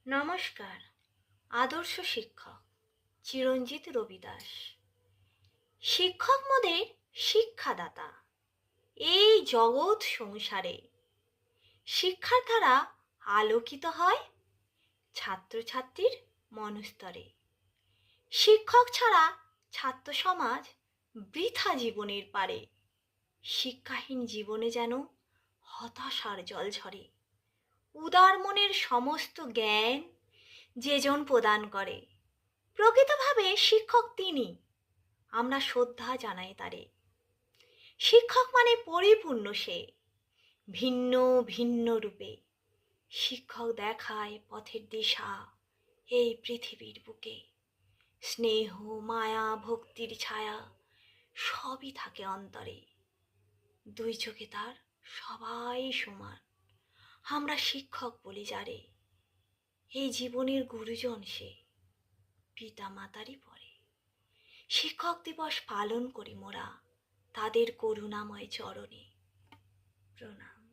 নমস্কার। আদর্শ শিক্ষক চিরঞ্জিত রবিদাস। শিক্ষক মোদের শিক্ষাদাতা। এই জগৎ সংসারে শিক্ষার দ্বারা আলোকিত হয় ছাত্রছাত্রীর মনস্তরে। শিক্ষক ছাড়া ছাত্র সমাজ বৃথা জীবনের পারে। শিক্ষাহীন জীবনে যেন হতাশার জল ঝরে। উদার মনের সমস্ত জ্ঞান যেজন প্রদান করে, প্রকৃতভাবে শিক্ষক তিনি। আমরা শ্রদ্ধা জানাই তারে। শিক্ষক মানে পরিপূর্ণ সে, ভিন্ন ভিন্ন রূপে। শিক্ষক দেখায় পথের দিশা এই পৃথিবীর বুকে। স্নেহ মায়া ভক্তির ছায়া সবই থাকে অন্তরে। দুই চোখে তার সবাই সমান। আমরা শিক্ষক বলি যারে, এই জীবনের গুরুজন সে, পিতা মাতারই পরে। শিক্ষক দিবস পালন করি মোরা তাদের করুণাময় চরণে। প্রণাম।